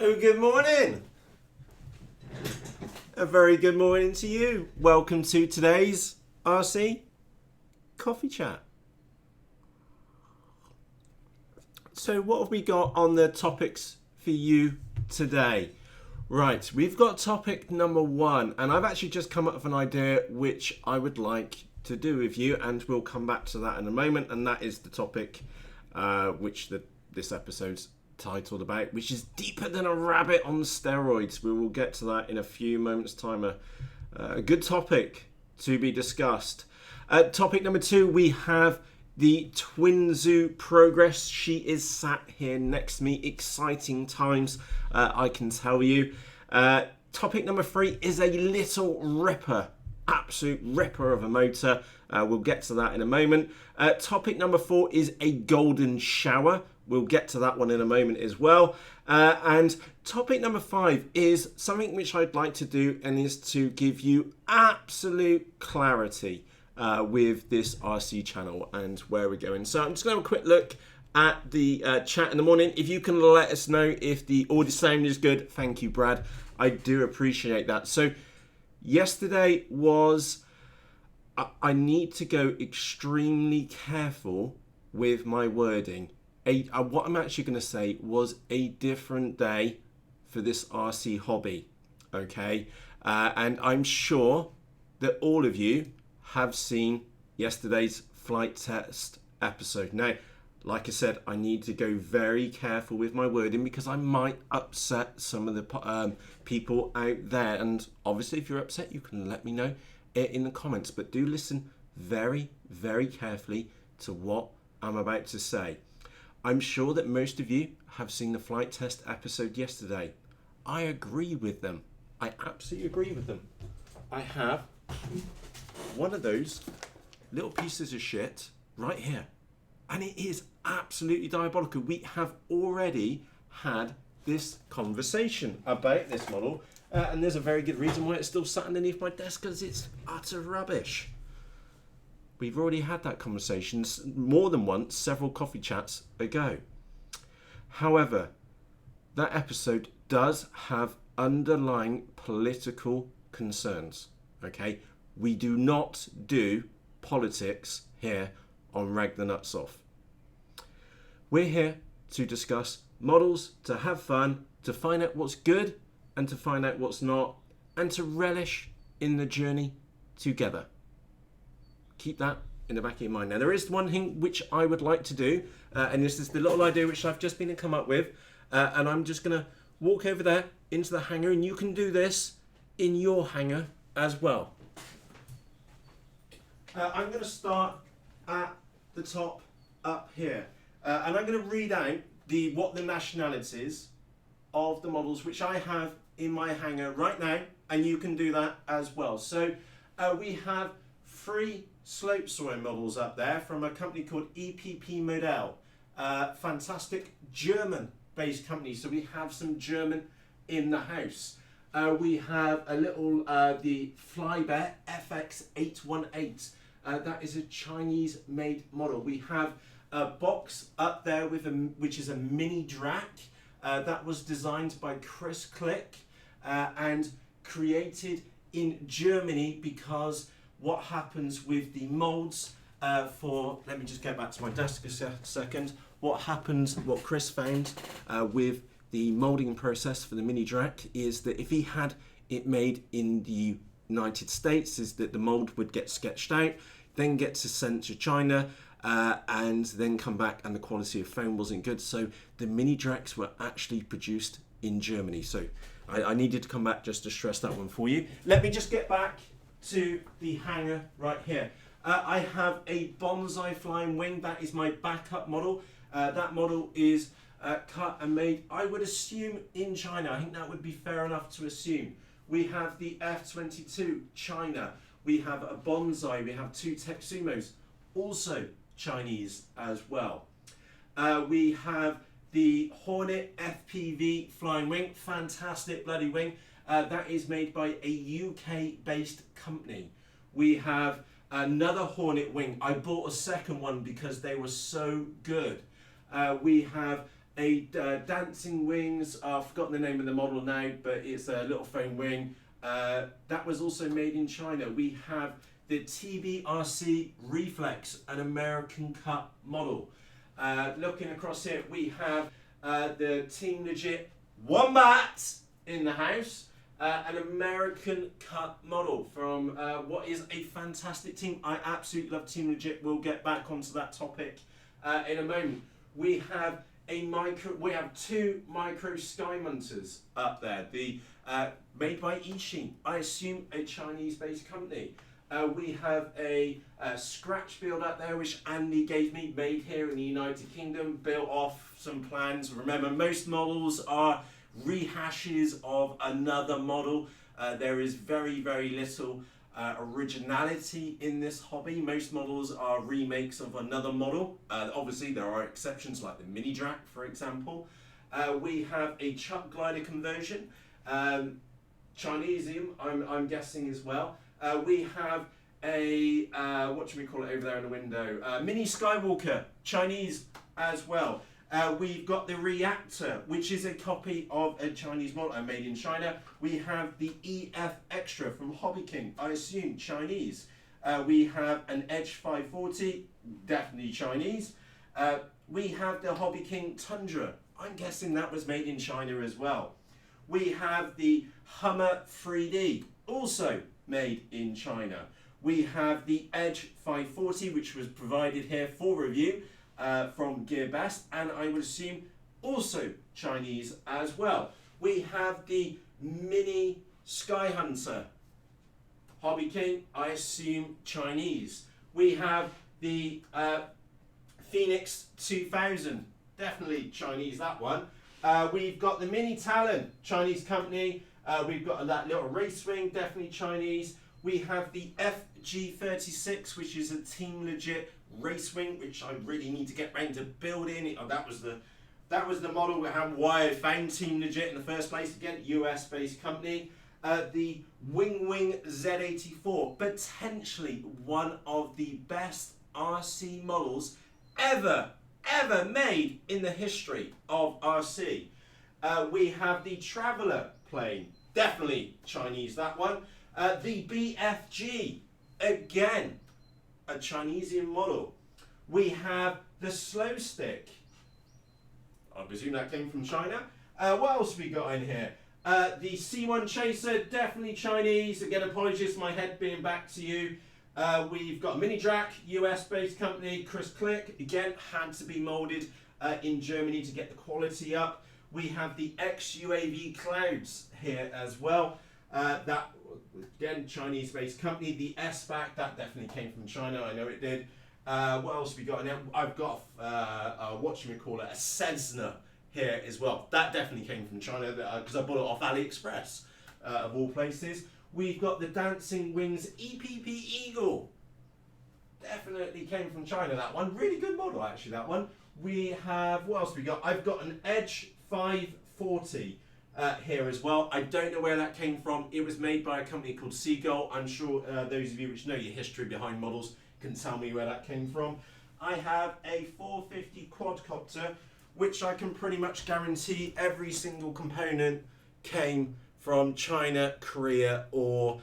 Oh, good morning. A very good morning to you. Welcome to today's RC Coffee Chat. So what have we got on the topics for you today? Right, we've got topic number 1, and I've actually just come up with an idea which I would like to do with you, and we'll come back to that in a moment, and that is the topic which this episode's titled about, which is deeper than a rabbit on steroids. We will get to that in a few moments time. A good topic to be discussed. Topic number 2, we have the Twinzo progress. She is sat here next to me. Exciting times, I can tell you. Topic number 3 is a little ripper, absolute ripper of a motor. We'll get to that in a moment. Topic number 4 is a golden shower. We'll get to that one in a moment as well. And topic number 5 is something which I'd like to do, and is to give you absolute clarity with this RC channel and where we're going. So I'm just going to have a quick look at the chat in the morning. If you can let us know if the audio sound is good, thank you, Brad. I do appreciate that. So yesterday was, I need to go extremely careful with my wording. What I'm actually going to say was a different day for this RC hobby, okay? And I'm sure that all of you have seen yesterday's flight test episode. Now, like I said, I need to go very careful with my wording because I might upset some of the people out there. And obviously, if you're upset, you can let me know in the comments. But do listen very, very carefully to what I'm about to say. I'm sure that most of you have seen the flight test episode yesterday. I agree with them. I absolutely agree with them. I have one of those little pieces of shit right here. And it is absolutely diabolical. We have already had this conversation about this model. And there's a very good reason why it's still sat underneath my desk, because it's utter rubbish. We've already had that conversation more than once, several coffee chats ago. However, that episode does have underlying political concerns, okay? We do not do politics here on Rag the Nuts Off. We're here to discuss models, to have fun, to find out what's good and to find out what's not, and to relish in the journey together. Keep that in the back of your mind. Now, there is one thing which I would like to do, and this is the little idea which I've just been to come up with, and I'm just going to walk over there into the hangar, and you can do this in your hangar as well. I'm going to start at the top up here, and I'm going to read out what the nationalities of the models which I have in my hangar right now, and you can do that as well. So we have 3 slope soil models up there from a company called EPP Modell. Fantastic German-based company, so we have some German in the house. We have a little, the Flybear FX818. That is a Chinese-made model. We have a box up there with which is a mini drac. That was designed by Chris Click and created in Germany, because what happens with the molds let me just get back to my desk a second. What Chris found with the molding process for the mini drac is that if he had it made in the United States, is that the mold would get sketched out, then get sent to China, and then come back, and the quality of foam wasn't good. So the mini dracs were actually produced in Germany. So I needed to come back just to stress that one for you. Let me just get back to the hangar right here. I have a bonsai flying wing. That is my backup model. That model is cut and made, I would assume, in China. I think that would be fair enough to assume. We have the F22 China. We have a bonsai. We have 2 Texumos, also Chinese as well. We have the Hornet FPV flying wing. Fantastic bloody wing. That is made by a UK-based company. We have another Hornet wing. I bought a second one because they were so good. We have a dancing wings. I've forgotten the name of the model now, but it's a little foam wing. That was also made in China. We have the TBRC Reflex, an American cut model. Looking across here, we have the Team Legit Wombat in the house. An American cut model from what is a fantastic team. I absolutely love Team Legit. We'll get back onto that topic in a moment. We have two micro sky munters up there. The made by Ishin, I assume a Chinese-based company. We have a scratch build up there, which Andy gave me, made here in the United Kingdom, built off some plans. Remember, most models are rehashes of another model. There is very, very little originality in this hobby. Most models are remakes of another model. Obviously, there are exceptions like the Mini Drac, for example. We have a Chuck glider conversion, Chinesium, I'm guessing as well. We have a, what should we call it over there in the window? Mini Skywalker, Chinese as well. We've got the Reactor, which is a copy of a Chinese model made in China. We have the EF Extra from Hobby King, I assume Chinese. We have an Edge 540, definitely Chinese. We have the Hobby King Tundra. I'm guessing that was made in China as well. We have the Hummer 3D, also made in China. We have the Edge 540, which was provided here for review from GearBest, and I would assume also Chinese as well. We have the Mini Skyhunter, Hobby King, I assume Chinese. We have the Phoenix 2000, definitely Chinese that one. We've got the Mini Talon, Chinese company. We've got that little race wing, definitely Chinese. We have the FG36, which is a Team Legit race wing, which I really need to get round to building. That was the model why I found Team Legit in the first place. Again, US-based company. The Wing Z84, potentially one of the best RC models ever made in the history of RC. We have the Traveller plane, definitely Chinese that one. The BFG, again, a Chinesian model. We have the Slow Stick. I presume that came from China. What else have we got in here? The C1 Chaser, definitely Chinese. Again, apologies for my head being back to you. We've got Mini Drac, US-based company. Chris Click, again, had to be moulded in Germany to get the quality up. We have the XUAV Clouds here as well. That, again, Chinese-based company. The S-Back, that definitely came from China. I know it did. What else have we got in there? I've got, what should we call it, a Cessna here as well. That definitely came from China because I bought it off AliExpress, of all places. We've got the Dancing Wings EPP Eagle. Definitely came from China, that one. Really good model, actually, that one. We have, what else have we got? I've got an Edge 540 here as well. I don't know where that came from. It was made by a company called Seagull. I'm sure those of you which know your history behind models can tell me where that came from. I have a 450 quadcopter, which I can pretty much guarantee every single component came from China, Korea, or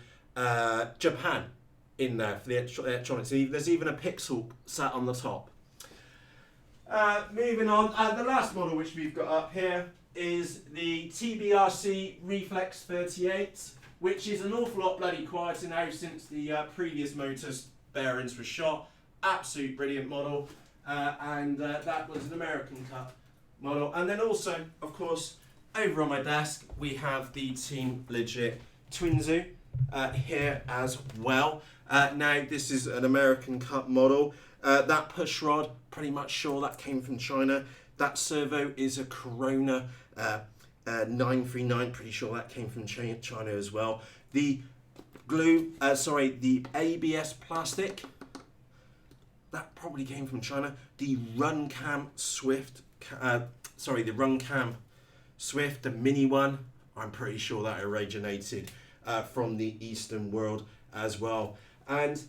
Japan in there for the electronics. There's even a pixel sat on the top. Moving on, the last model which we've got up here is the TBRC Reflex 38, which is an awful lot bloody quieter now since the previous motor's bearings were shot. Absolute brilliant model, and that was an American cut model. And then also, of course, over on my desk we have the Team Legit Twinzo here as well. Now this is an American cut model. That push rod, pretty much sure that came from China. That servo is a Corona 939, pretty sure that came from China as well. The glue, the ABS plastic, that probably came from China. The Runcam Swift, the Runcam Swift, the mini one, I'm pretty sure that originated from the Eastern world as well. And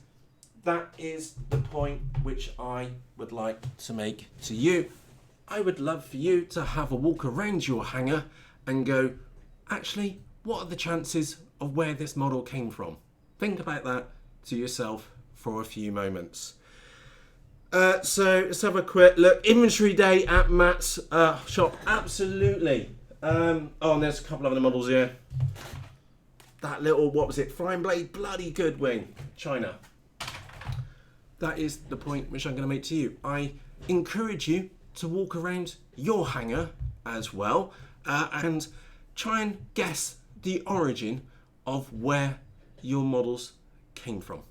that is the point which I would like to make to you. I would love for you to have a walk around your hangar and go, actually, what are the chances of where this model came from? Think about that to yourself for a few moments. So let's have a quick look. Inventory day at Matt's shop. Absolutely. And there's a couple of other models here. That little, what was it? Flying Blade, bloody good wing. China. That is the point which I'm going to make to you. I encourage you to walk around your hangar as well and try and guess the origin of where your models came from.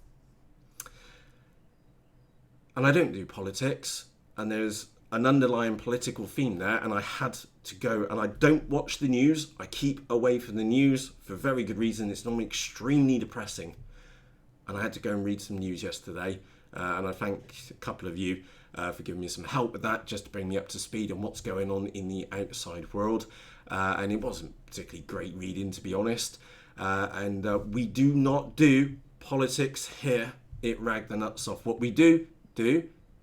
And I don't do politics, and there's an underlying political theme there, and I had to go, and I don't watch the news. I keep away from the news for very good reason. It's normally extremely depressing. And I had to go and read some news yesterday, and I thank a couple of you for giving me some help with that, just to bring me up to speed on what's going on in the outside world. And it wasn't particularly great reading, to be honest. And we do not do politics here at Rag the Nuts Off. What we do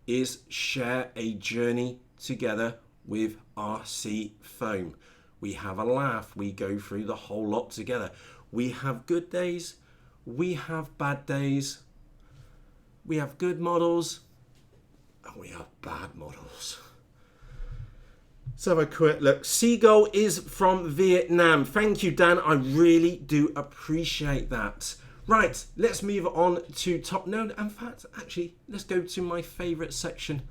is share a journey together with RC Foam. We have a laugh. We go through the whole lot together. We have good days. We have bad days. We have good models. And we have bad models. Let's have a quick look. Seagull is from Vietnam. Thank you, Dan. I really do appreciate that. Right, let's move on to top. No, in fact, actually, let's go to my favourite section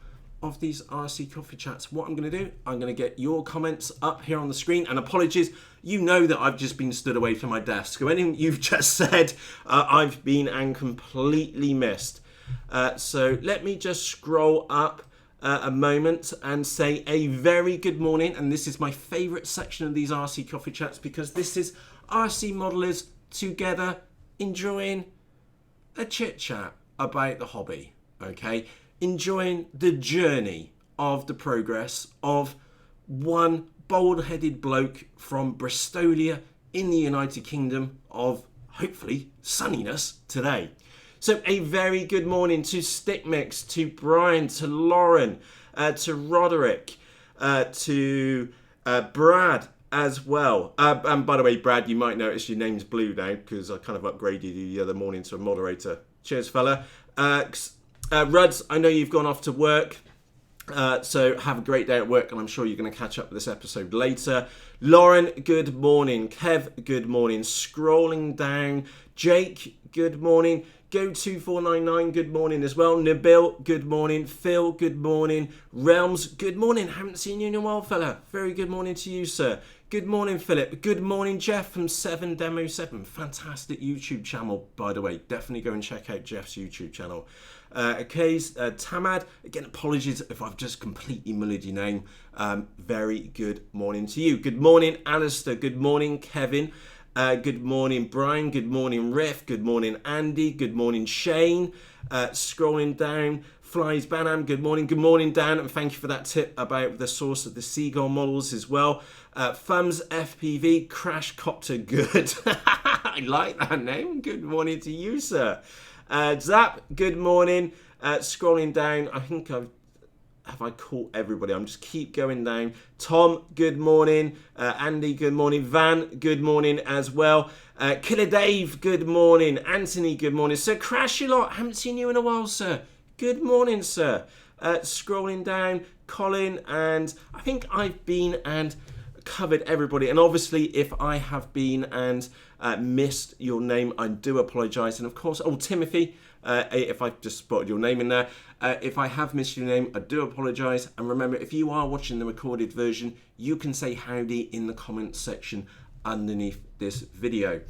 of these RC Coffee Chats. What I'm going to do, I'm going to get your comments up here on the screen. And apologies, you know that I've just been stood away from my desk. So anything you've just said, I've been and completely missed. So let me just scroll up a moment and say a very good morning. And this is my favourite section of these RC Coffee Chats because this is RC modelers together enjoying a chit chat about the hobby, okay? Enjoying the journey of the progress of one bald-headed bloke from Bristolia in the United Kingdom of, hopefully, sunniness today. So a very good morning to Stickmix, to Brian, to Lauren, to Roderick, to Brad, as well. And by the way, Brad, you might notice your name's blue now because I kind of upgraded you the other morning to a moderator. Cheers, fella. Ruds, I know you've gone off to work, so have a great day at work, and I'm sure you're going to catch up with this episode later. Lauren, good morning. Kev, good morning. Scrolling down. Jake, good morning. Go2499, good morning as well. Nabil, good morning. Phil, good morning. Realms, good morning. Haven't seen you in a while, fella. Very good morning to you, sir. Good morning, Philip. Good morning, Jeff from 7Demo7. Fantastic YouTube channel, by the way. Definitely go and check out Jeff's YouTube channel. Tamad, again, apologies if I've just completely mullered your name. Very good morning to you. Good morning, Alistair. Good morning, Kevin. Good morning, Brian. Good morning, Riff. Good morning, Andy. Good morning, Shane. Scrolling down, Flies Banham. Good morning. Good morning, Dan. And thank you for that tip about the source of the Seagull models as well. Thumbs FPV, Crash Copter, good. I like that name. Good morning to you, sir. Zap, good morning. Scrolling down, I think have I caught everybody? I'm just keep going down. Tom, good morning. Andy, good morning. Van, good morning as well. Killer Dave, good morning. Anthony, good morning. Sir Crash a lot, haven't seen you in a while, sir. Good morning, sir. Scrolling down, Colin, and I think I've been and covered everybody. And obviously, if I have been and missed your name, I do apologise. And of course, Timothy, if I just spotted your name in there, if I have missed your name, I do apologise. And remember, if you are watching the recorded version, you can say howdy in the comments section underneath this video.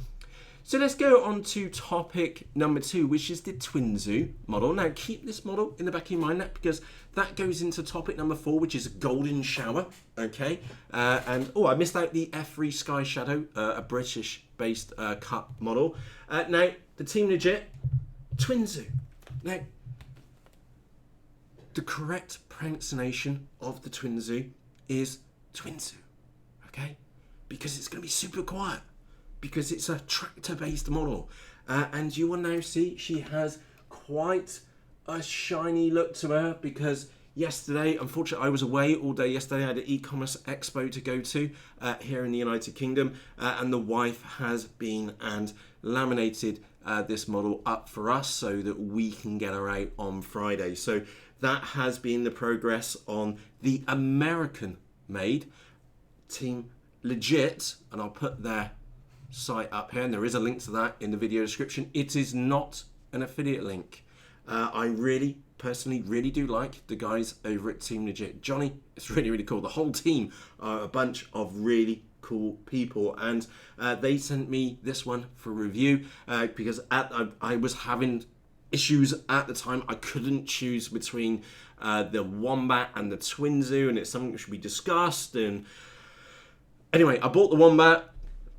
So let's go on to topic number 2, which is the Twinzo model. Now, keep this model in the back of your mind, because that goes into topic number 4, which is a golden shower. Okay, and I missed out the F3 Sky Shadow, a British-based cut model. Now, the Team Legit Twinzo. Now, the correct pronunciation of the Twinzo is Twinzo. Okay, because it's going to be super quiet, because it's a tractor-based model. And you will now see she has quite a shiny look to her, because yesterday. Unfortunately, I was away all day yesterday. I had an e-commerce expo to go to here in the United Kingdom, and the wife has been and laminated this model up for us so that we can get her out on Friday. So that has been the progress on the American-made Team Legit, and I'll put their site up here, and there is a link to that in the video description. It is not an affiliate link. I personally really do like the guys over at Team Legit. Johnny, it's really cool. The whole team are a bunch of really cool people, and they sent me this one for review because I was having issues at the time. I couldn't choose between the Wombat and the Twinzo, and it's something that should be discussed. And anyway, I bought the Wombat.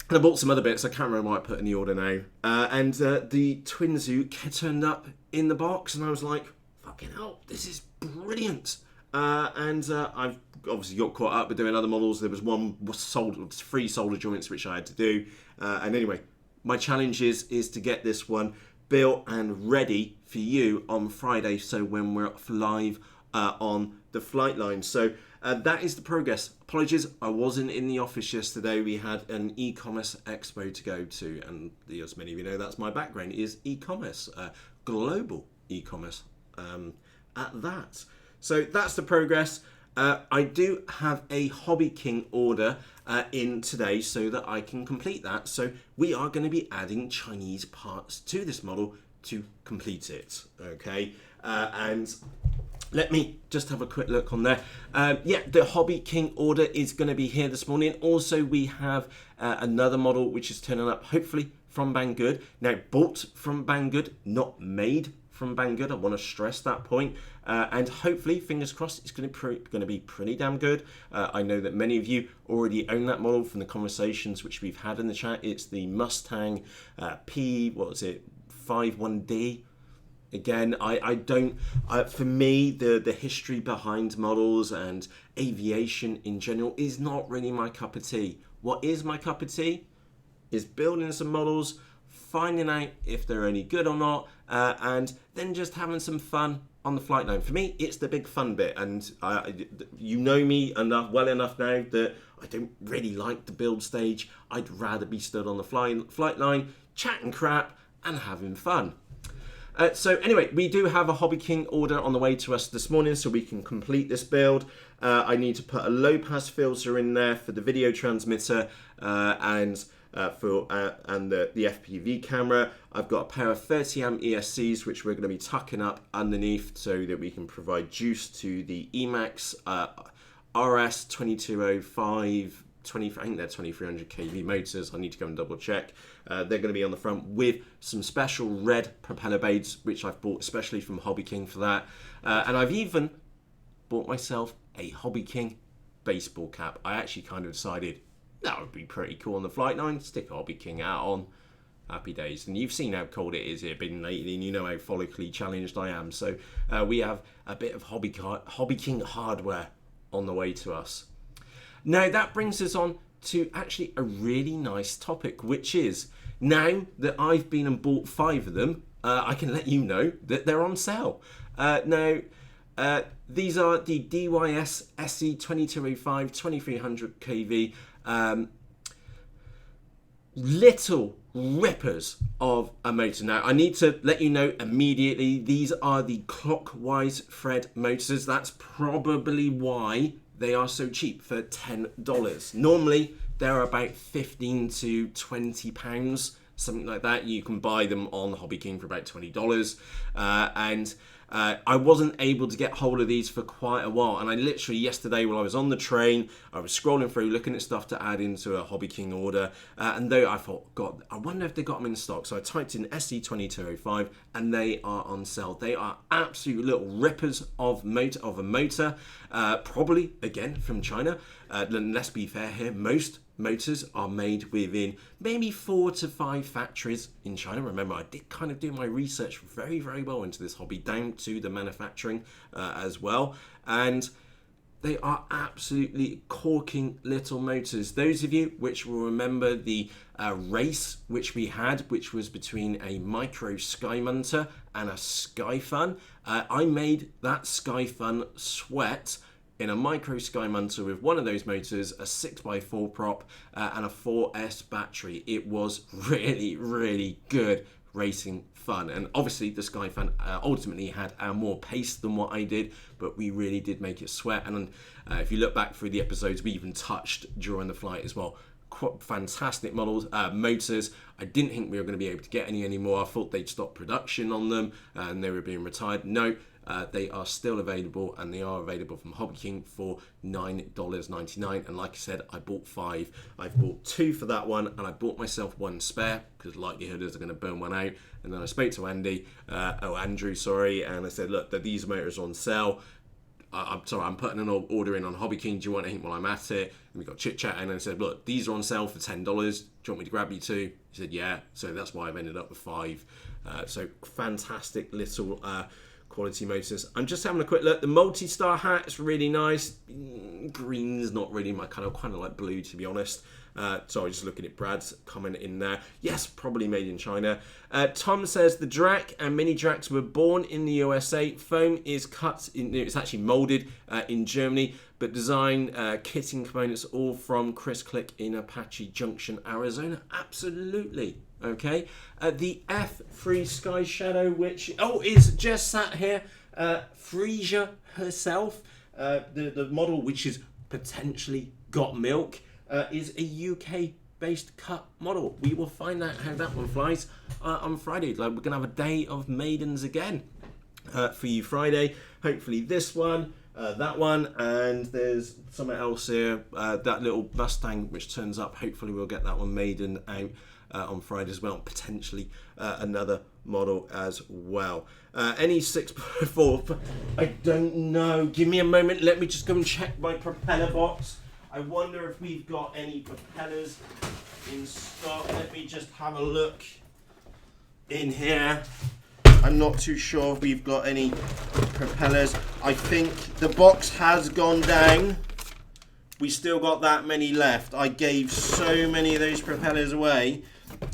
And I bought some other bits. I can't remember what I put in the order now. And the Twinzo turned up in the box, and I was like, fucking hell, this is brilliant. And I've obviously got caught up with doing other models. There was three solder joints which I had to do. And anyway, my challenge is to get this one built and ready for you on Friday, so when we're live on the flight line. So that is the progress. Apologies, I wasn't in the office yesterday. We had an e-commerce expo to go to, and as many of you know, that's my background, is e-commerce, global e-commerce at that. So that's the progress. I do have a Hobby King order in today so that I can complete that. So we are going to be adding Chinese parts to this model to complete it. Okay, and let me just have a quick look on there. Yeah, the Hobby King order is going to be here this morning. Also, we have another model which is turning up, hopefully from Banggood. Now, bought from Banggood, not made from Banggood. I want to stress that point. And hopefully, fingers crossed, it's going to be pretty damn good. I know that many of you already own that model from the conversations which we've had in the chat. It's the Mustang P51D. Again, I don't, for me, the history behind models and aviation in general is not really my cup of tea. What is my cup of tea is building some models, finding out if they're any good or not, and then just having some fun on the flight line. For me, it's the big fun bit, and you know me well enough now that I don't really like the build stage. I'd rather be stood on the flight line, chatting crap and having fun. So anyway, we do have a Hobby King order on the way to us this morning so we can complete this build. I need to put a low pass filter in there for the video transmitter and the FPV camera. I've got a pair of 30 amp ESCs which we're going to be tucking up underneath so that we can provide juice to the Emax RS 2205. I think they're 2300 kV motors. I need to go and double check. They're going to be on the front with some special red propeller blades, which I've bought especially from Hobby King for that. And I've even bought myself a Hobby King baseball cap. I actually kind of decided that would be pretty cool on the flight line. Stick a Hobby King out on. Happy days. And you've seen how cold it is here been lately, and you know how follically challenged I am. So we have a bit of Hobby King hardware on the way to us. Now that brings us on to actually a really nice topic, which is now that I've been and bought 5 of them, I can let you know that they're on sale. Now, these are the DYS SE 2205 2300 kV little rippers of a motor. Now, I need to let you know immediately, these are the clockwise thread motors. That's probably why they are so cheap for $10. Normally, they're about 15 to 20 pounds, something like that. You can buy them on Hobby King for about $20. And I wasn't able to get hold of these for quite a while. And I literally, yesterday while I was on the train, I was scrolling through, looking at stuff to add into a Hobby King order. And though I thought, God, I wonder if they got them in stock. So I typed in SE2205 and they are on sale. They are absolute little rippers of a motor. Probably, again, from China. Let's be fair here, most motors are made within maybe 4 to 5 factories in China. Remember, I did kind of do my research very, very well into this hobby, down to the manufacturing as well. And they are absolutely corking little motors. Those of you which will remember the race which we had, which was between a Micro Sky Munter and a Skyfun, I made that Skyfun sweat in a micro Sky Munter with one of those motors, a 6x4 prop, and a 4S battery. It was really, really good racing fun. And obviously the Skyfun ultimately had more pace than what I did, but we really did make it sweat. And if you look back through the episodes, we even touched during the flight as well. Quite fantastic models, motors. I didn't think we were going to be able to get any anymore. I thought they'd stop production on them and they were being retired. No, they are still available, and they are available from Hobby King for $9.99. And like I said, I bought 5. I've bought 2 for that one, and I bought myself 1 spare because likelihood is I'm going to burn one out. And then I spoke to Andrew, and I said, look, these motors are on sale. I'm putting an order in on Hobby King. Do you want anything while I'm at it? And we got chit chatting, and I said, look, these are on sale for $10. Do you want me to grab you 2? He said, yeah. So that's why I've ended up with 5. So fantastic little quality motors. I'm just having a quick look. The multi-star hat is really nice. Green's not really my kind of like blue, to be honest. So I was just looking at Brad's comment in there. Yes, probably made in China. Tom says the Drac and mini Dracs were born in the USA. Foam is cut, it's actually molded in Germany, but design, kitting components all from Chris Click in Apache Junction, Arizona. Absolutely. Okay. The F3 Sky Shadow, which is just sat here. Frisia herself, the model which is potentially got milk. Is a UK-based cut model. We will find out how that one flies on Friday. Like, we're going to have a day of maidens again for you Friday. Hopefully this one, that one, and there's something else here. That little Mustang which turns up. Hopefully we'll get that one maiden out on Friday as well. Potentially another model as well. Any 6x4? I don't know. Give me a moment. Let me just go and check my propeller box. I wonder if we've got any propellers in stock. Let me just have a look in here. I'm not too sure if we've got any propellers. I think the box has gone down. We still got that many left. I gave so many of those propellers away.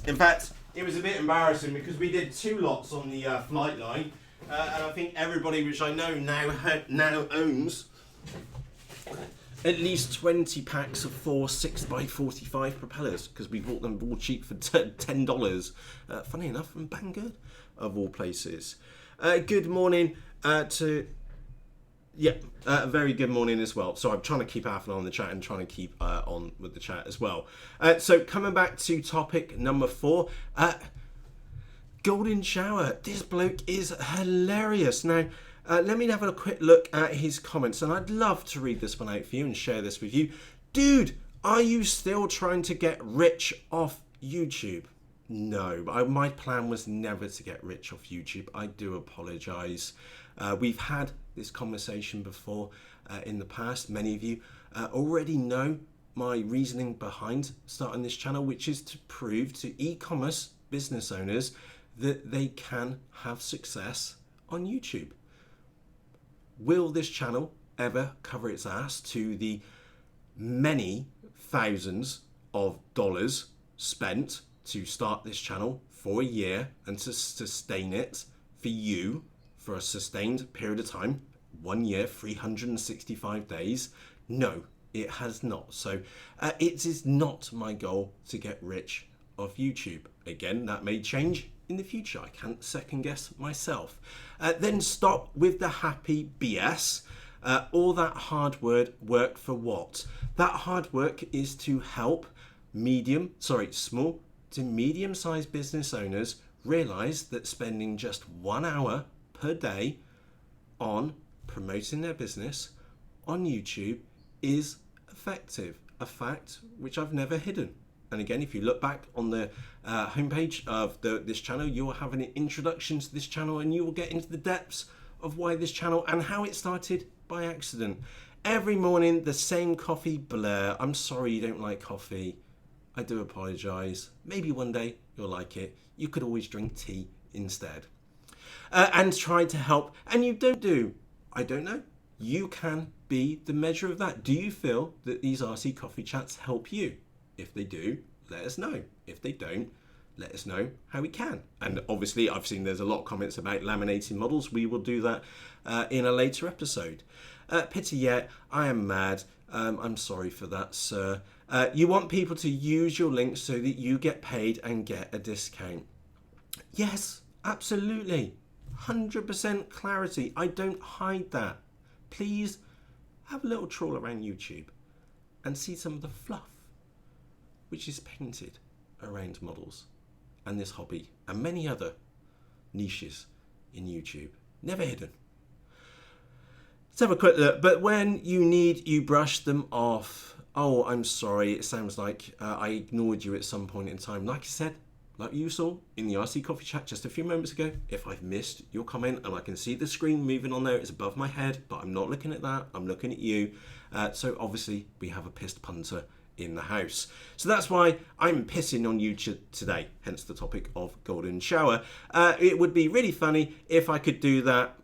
In fact, it was a bit embarrassing because we did 2 lots on the flight line. And I think everybody, which I know now owns at least 20 packs of 4 6x45 propellers, because we bought them all cheap for $10. Funny enough, from Banggood, of all places. Good morning a very good morning as well. So I'm trying to keep half an eye on the chat and trying to keep on with the chat as well. So coming back to topic number 4, Golden Shower. This bloke is hilarious. Now, let me have a quick look at his comments, and I'd love to read this one out for you and share this with you. Dude, are you still trying to get rich off YouTube? No, my plan was never to get rich off YouTube. I do apologise. We've had this conversation before in the past. Many of you already know my reasoning behind starting this channel, which is to prove to e-commerce business owners that they can have success on YouTube. Will this channel ever cover its ass to the many thousands of dollars spent to start this channel for a year and to sustain it for you for a sustained period of time? 1 year, 365 days? No, it has not. So it is not my goal to get rich off YouTube. Again, that may change in the future. I can't second guess myself. Then stop with the happy BS. All that hard work for what? That hard work is to help small to medium-sized business owners realize that spending just 1 hour per day on promoting their business on YouTube is effective. A fact which I've never hidden. And again, if you look back on the homepage of this channel, you will have an introduction to this channel, and you will get into the depths of why this channel and how it started by accident. Every morning, the same coffee blur. I'm sorry you don't like coffee. I do apologise. Maybe one day you'll like it. You could always drink tea instead. And try to help, and you don't do. I don't know. You can be the measure of that. Do you feel that these RC Coffee Chats help you? If they do, let us know. If they don't, let us know how we can. And obviously, I've seen there's a lot of comments about laminating models. We will do that in a later episode. Pity yet, I am mad. I'm sorry for that, sir. You want people to use your links so that you get paid and get a discount. Yes, absolutely. 100% clarity. I don't hide that. Please have a little trawl around YouTube and see some of the fluff which is painted around models and this hobby and many other niches in YouTube. Never hidden. Let's have a quick look. But when you need, you brush them off. Oh, I'm sorry. It sounds like I ignored you at some point in time. Like I said, like you saw in the RC Coffee Chat just a few moments ago, if I've missed your comment and I can see the screen moving on there, it's above my head, but I'm not looking at that. I'm looking at you. So obviously we have a pissed punter in the house. So that's why I'm pissing on you today, hence the topic of golden shower. It would be really funny if I could do that.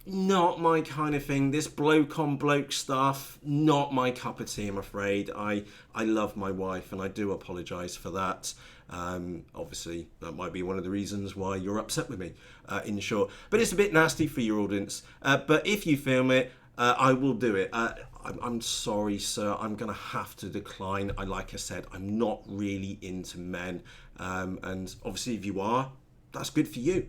Not my kind of thing. This bloke on bloke stuff, not my cup of tea, I'm afraid. I love my wife and I do apologise for that. Obviously, that might be one of the reasons why you're upset with me, in short. But it's a bit nasty for your audience. But if you film it, I will do it. I'm sorry, sir. I'm going to have to decline. Like I said, I'm not really into men. And obviously, if you are, that's good for you.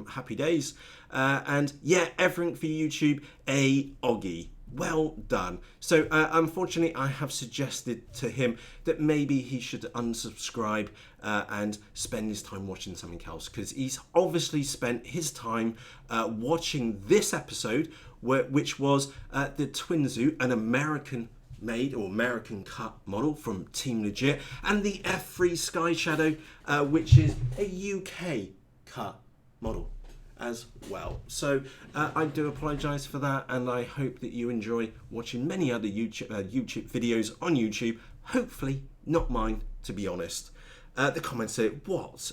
Happy days. And yeah, everything for YouTube, a Oggy. Well done. So unfortunately, I have suggested to him that maybe he should unsubscribe and spend his time watching something else, because he's obviously spent his time watching this episode, which was the Twinzo, an American made or American cut model from Team Legit, and the F3 Sky Shadow, which is a UK cut model as well. So I do apologise for that, and I hope that you enjoy watching many other YouTube videos on YouTube. Hopefully not mine, to be honest. The comments say, what?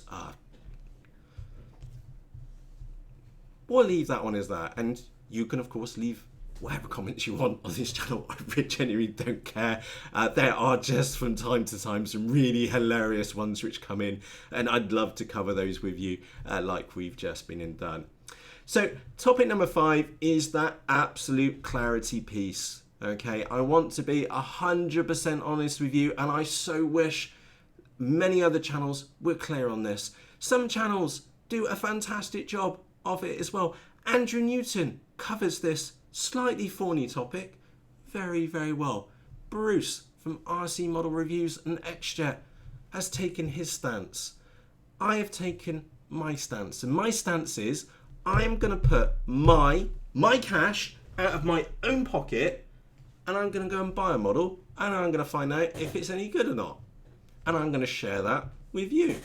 We'll leave that one as that, and you can of course leave whatever comments you want on this channel. I really genuinely don't care. There are just from time to time some really hilarious ones which come in, and I'd love to cover those with you like we've just been and done. So topic number 5 is that absolute clarity piece. Okay, I want to be 100% honest with you, and I so wish many other channels were clear on this. Some channels do a fantastic job of it as well. Andrew Newton covers this slightly thorny topic very, very well. Bruce from RC Model Reviews and XJet has taken his stance. I have taken my stance, and my stance is I am going to put my cash out of my own pocket, and I'm going to go and buy a model, and I'm going to find out if it's any good or not, and I'm going to share that with you.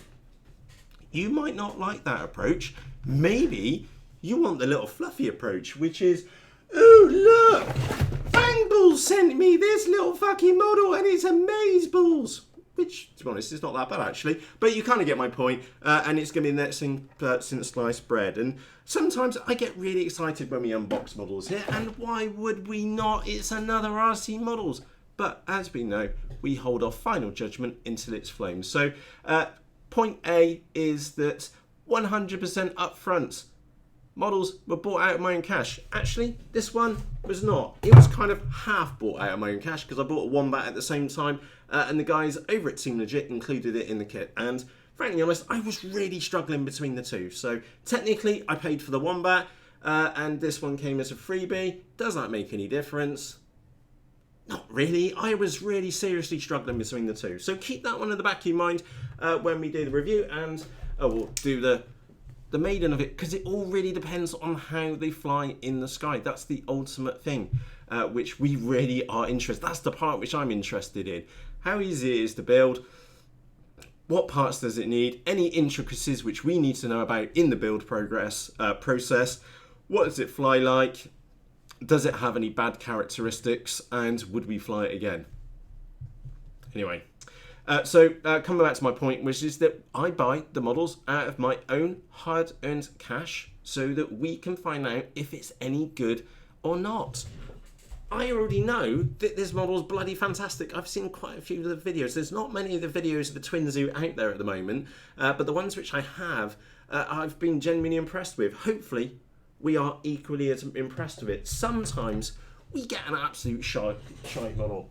You might not like that approach. Maybe you want the little fluffy approach, which is, oh look, FaceBalls sent me this little fucking model and it's amazeballs. Which, to be honest, is not that bad actually. But you kind of get my point, and it's going to be the next thing since sliced bread. And sometimes I get really excited when we unbox models here, and why would we not? It's another RC models. But as we know, we hold off final judgment until it's flown. So point A is that 100% upfront. Models were bought out of my own cash. Actually, this one was not. It was kind of half bought out of my own cash because I bought a Wombat at the same time, and the guys over at Team Legit included it in the kit. And frankly honest, I was really struggling between the two. So technically, I paid for the Wombat, and this one came as a freebie. Does that make any difference? Not really. I was really seriously struggling between the two. So keep that one in the back of your mind when we do the review, and we'll do the maiden of it, because it all really depends on how they fly in the sky. That's the ultimate thing, which we really are interested. That's the part which I'm interested in. How easy it is to build, what parts does it need, any intricacies which we need to know about in the build process, what does it fly like, does it have any bad characteristics, and would we fly it again? Anyway. So coming back to my point, which is that I buy the models out of my own hard-earned cash so that we can find out if it's any good or not. I already know that this model is bloody fantastic. I've seen quite a few of the videos. There's not many of the videos of the Twinzo out there at the moment, but the ones which I have, I've been genuinely impressed with. Hopefully, we are equally as impressed with it. Sometimes we get an absolute shite model.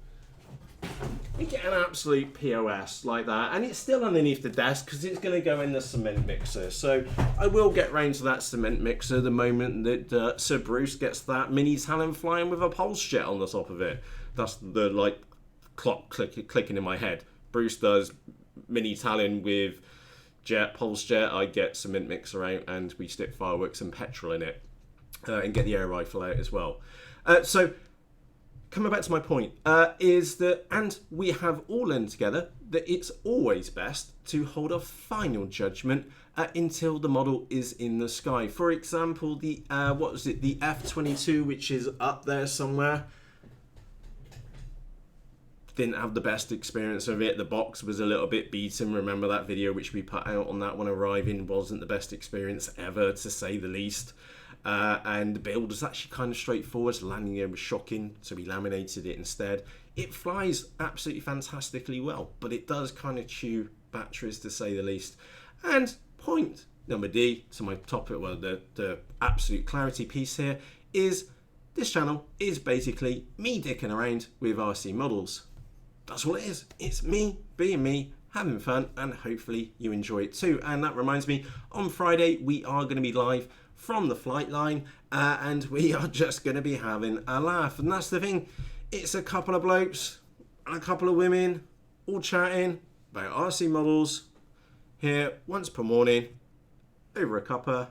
We get an absolute POS like that, and it's still underneath the desk because it's going to go in the cement mixer. So I will get round to that cement mixer the moment that Sir Bruce gets that mini talon flying with a pulse jet on the top of it. That's the like clock clicking in my head. Bruce does mini talon with pulse jet. I get cement mixer out, and we stick fireworks and petrol in it, and get the air rifle out as well. So coming back to my point, is that, and we have all learned together, that it's always best to hold a final judgment until the model is in the sky. For example, the the F-22, which is up there somewhere, didn't have the best experience of it. The box was a little bit beaten. Remember that video which we put out on that one arriving? Wasn't the best experience ever, to say the least. And the build was actually kind of straightforward. Landing gear was shocking, so we laminated it instead. It flies absolutely fantastically well, but it does kind of chew batteries, to say the least. And point number D to my topic, well, the absolute clarity piece here, is this channel is basically me dicking around with RC models. That's all it is. It's me being me, having fun, and hopefully you enjoy it too. And that reminds me, on Friday we are going to be live from the flight line, and we are just going to be having a laugh. And that's the thing, it's a couple of blokes and a couple of women all chatting about RC models here once per morning over a cuppa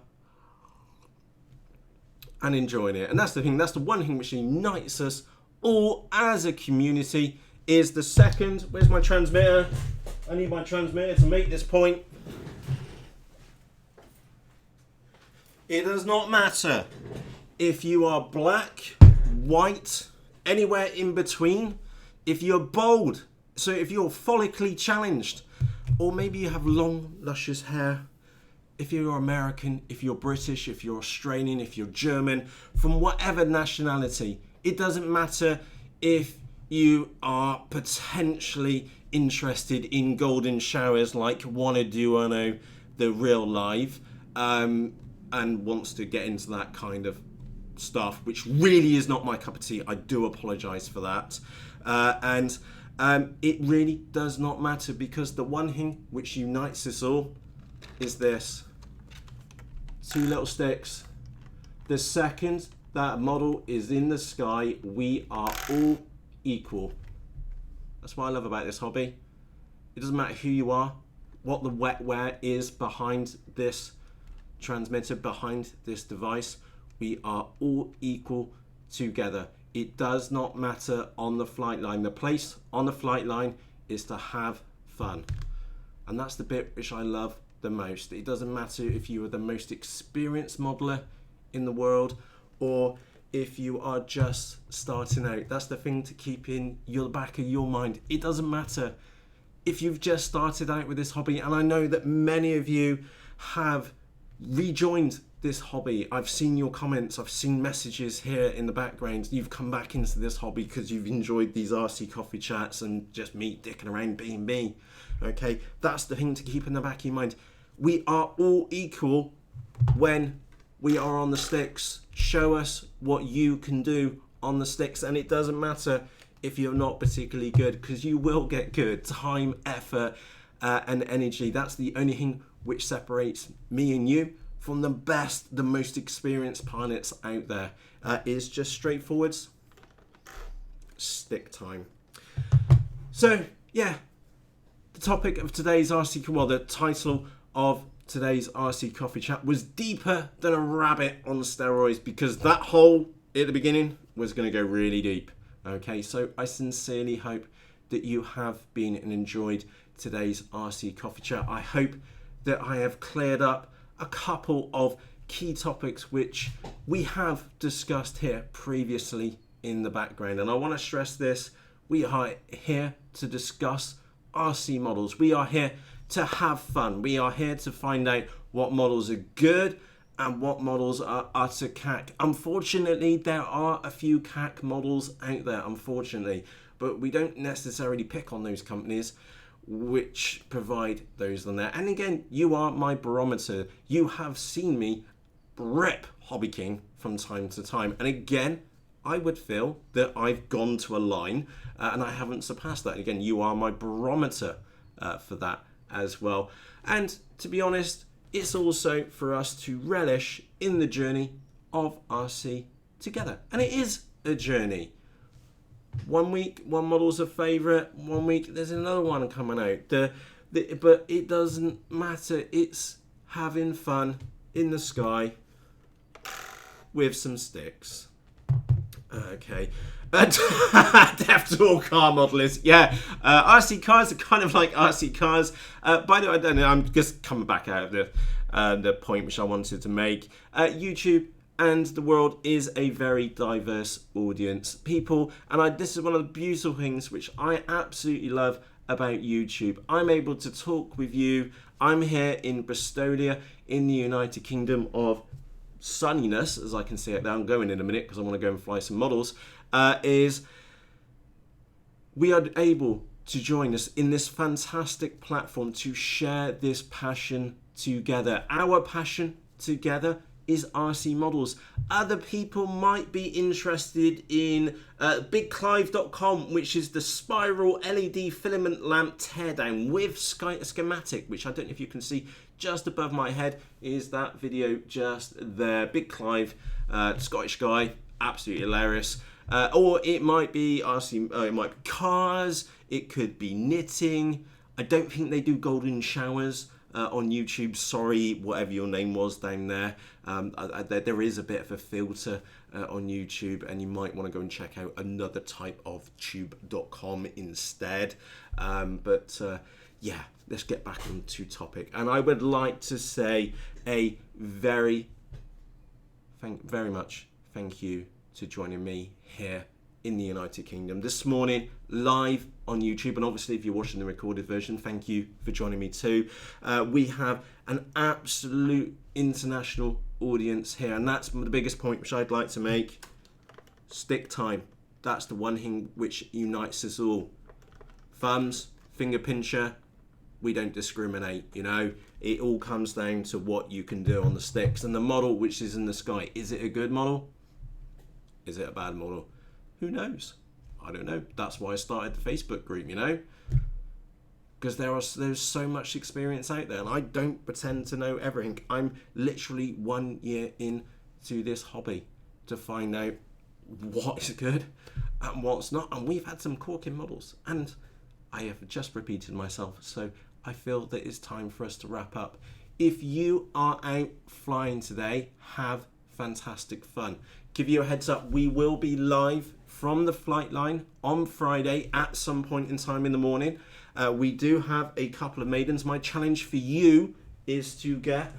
and enjoying it. And that's the thing, that's the one thing which unites us all as a community. Is the second, where's my transmitter? I need my transmitter to make this point. It does not matter if you are black, white, anywhere in between, if you're bold, so if you're follically challenged, or maybe you have long, luscious hair, if you're American, if you're British, if you're Australian, if you're German, from whatever nationality, it doesn't matter if you are potentially interested in golden showers like Wanna Do I Know the Real Live, and wants to get into that kind of stuff, which really is not my cup of tea. I do apologise for that. It really does not matter, because the one thing which unites us all is this. Two little sticks. The second that model is in the sky, we are all equal. That's what I love about this hobby. It doesn't matter who you are, what the wetware is behind this transmitter, behind this device, we are all equal together. It does not matter on the flight line. The place on the flight line is to have fun, and that's the bit which I love the most. It doesn't matter if you are the most experienced modeler in the world or if you are just starting out. That's the thing to keep in your back of your mind. It doesn't matter if you've just started out with this hobby, and I know that many of you have rejoined this hobby. I've seen your comments, I've seen messages here in the background. You've come back into this hobby because you've enjoyed these RC coffee chats and just me dicking around being me. Okay, that's the thing to keep in the back of your mind. We are all equal when we are on the sticks. Show us what you can do on the sticks, and it doesn't matter if you're not particularly good, because you will get good. Time, effort, and energy. That's the only thing which separates me and you from the best, the most experienced pilots out there. Is just straightforwards stick time. So yeah, the topic of today's RC, well, the title of today's RC coffee chat was deeper than a rabbit on steroids, because that hole at the beginning was going to go really deep. Okay, so I sincerely hope that you have been and enjoyed today's RC coffee chat. I hope that I have cleared up a couple of key topics which we have discussed here previously in the background. And I want to stress this: we are here to discuss RC models. We are here to have fun. We are here to find out what models are good and what models are utter cack. Unfortunately, there are a few cack models out there, unfortunately, but we don't necessarily pick on those companies which provide those on there. And again, you are my barometer. You have seen me rip Hobby King from time to time, and again, I would feel that I've gone to a line and I haven't surpassed that. Again, you are my barometer for that as well. And to be honest, it's also for us to relish in the journey of RC together. And it is a journey. 1 week, one model's a favourite. 1 week, there's another one coming out. But it doesn't matter. It's having fun in the sky with some sticks. Okay. Death to all car modelists. Yeah. RC cars are kind of like RC cars. By the way, I don't know, I'm just coming back out of the point which I wanted to make. YouTube and the world is a very diverse audience. People, and this is one of the beautiful things which I absolutely love about YouTube. I'm able to talk with you. I'm here in Bristolia in the United Kingdom of sunniness, as I can see it now. I'm going in a minute because I want to go and fly some models. Is we are able to join us in this fantastic platform to share this passion together. Our passion together is RC models. Other people might be interested in bigclive.com, which is the spiral LED filament lamp teardown with schematic, which I don't know if you can see just above my head is that video just there. Big Clive, Scottish guy, absolutely hilarious. Or it might be RC, it might be cars, it could be knitting. I don't think they do golden showers on YouTube. Sorry, whatever your name was down there. There is a bit of a filter on YouTube, and you might want to go and check out another type of tube.com instead. Yeah, let's get back onto topic. And I would like to say a very much thank you to joining me here in the United Kingdom this morning live on YouTube, and obviously if you're watching the recorded version, thank you for joining me too. We have an absolute international audience here, and that's the biggest point which I'd like to make. Stick time, that's the one thing which unites us all. Thumbs, finger pincher, we don't discriminate, you know. It all comes down to what you can do on the sticks. And the model which is in the sky, is it a good model? Is it a bad model? Who knows? I don't know. That's why I started the Facebook group, you know, because there's so much experience out there, and I don't pretend to know everything. I'm literally 1 year into this hobby to find out what is good and what's not. And we've had some corking models, and I have just repeated myself, so I feel that it's time for us to wrap up. If you are out flying today, have fantastic fun. Give you a heads up, we will be live from the flight line on Friday at some point in time in the morning. We do have a couple of maidens. My challenge for you is to get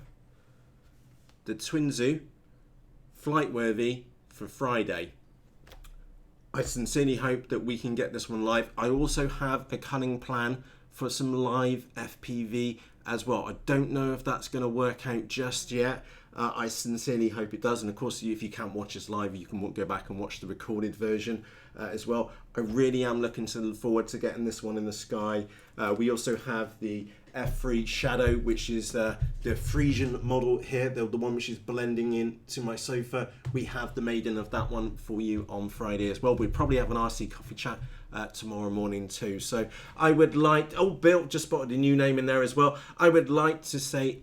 the Twinzo flight worthy for Friday. I sincerely hope that we can get this one live. I also have a cunning plan for some live FPV as well. I don't know if that's going to work out just yet. I sincerely hope it does. And of course, if you can't watch us live, you can go back and watch the recorded version as well. I really am looking forward to getting this one in the sky. We also have the F3 Shadow, which is the Frisian model here, the one which is blending in to my sofa. We have the maiden of that one for you on Friday as well. We probably have an RC coffee chat tomorrow morning too. So I would like, Bill just spotted a new name in there as well. I would like to say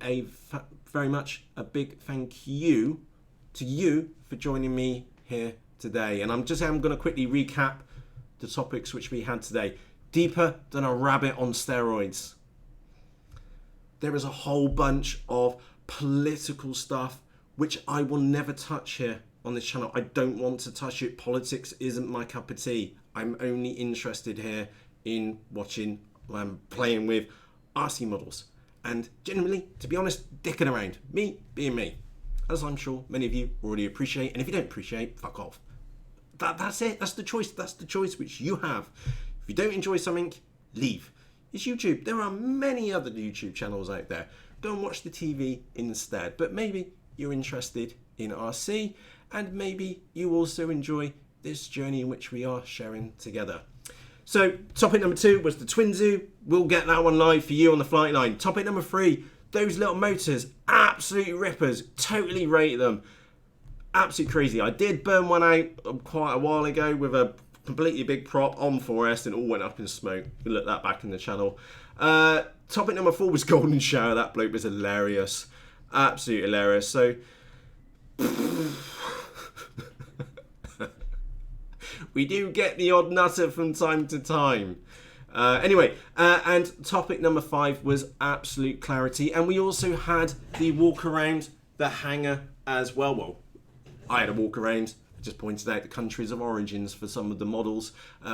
very much a big thank you to you for joining me here today. And I'm going to quickly recap the topics which we had today. Deeper than a rabbit on steroids. There is a whole bunch of political stuff which I will never touch here on this channel. I don't want to touch it. Politics isn't my cup of tea. I'm only interested here in watching and playing with RC models. And generally, to be honest, dicking around. Me being me. As I'm sure many of you already appreciate. And if you don't appreciate, fuck off. That's it. That's the choice. That's the choice which you have. If you don't enjoy something, leave. It's YouTube. There are many other YouTube channels out there. Go and watch the TV instead. But maybe you're interested in RC, and maybe you also enjoy this journey in which we are sharing together. So topic number 2 was the Twinzo. We'll get that one live for you on the flight line. Topic number 3, those little motors, absolute rippers, totally rate them. Absolute crazy. I did burn one out quite a while ago with a completely big prop on 4S and all went up in smoke. You can look that back in the channel. Topic number 4 was Golden Shower. That bloke was hilarious. Absolutely hilarious. So we do get the odd nutter from time to time. And topic number 5 was absolute clarity. And we also had the walk around the hangar as well. Well, I had a walk around. I just pointed out the countries of origins for some of the models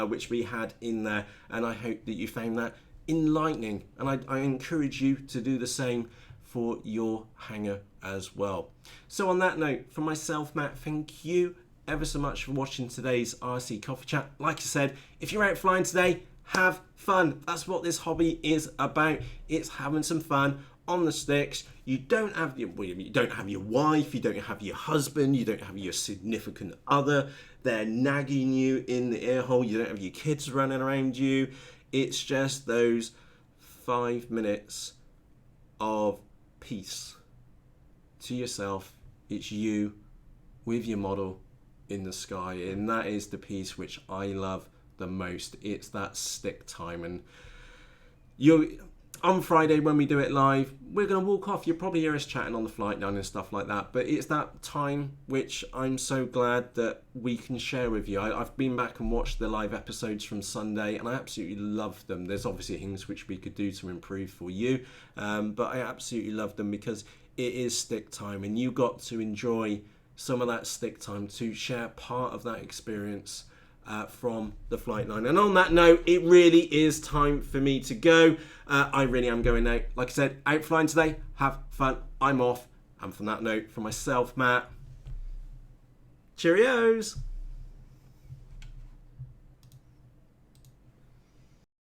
which we had in there. And I hope that you found that enlightening. And I encourage you to do the same for your hangar as well. So on that note, from myself, Matt, thank you ever so much for watching today's RC Coffee Chat. Like I said, if you're out flying today, have fun. That's what this hobby is about. It's having some fun on the sticks. You don't have your wife, you don't have your husband, you don't have your significant other. They're nagging you in the ear hole. You don't have your kids running around you. It's just those 5 minutes of peace to yourself. It's you with your model in the sky, and that is the piece which I love the most. It's that stick time. And on Friday when we do it live, we're going to walk off. You'll probably hear us chatting on the flight down and stuff like that, but it's that time which I'm so glad that we can share with you. I've been back and watched the live episodes from Sunday, and I absolutely love them. There's obviously things which we could do to improve for you, but I absolutely love them because it is stick time, and you got to enjoy some of that stick time to share part of that experience from the flight line. And on that note, it really is time for me to go. I really am going now. Like I said, out flying today, have fun. I'm off. And from that note, from myself, Matt, cheerios.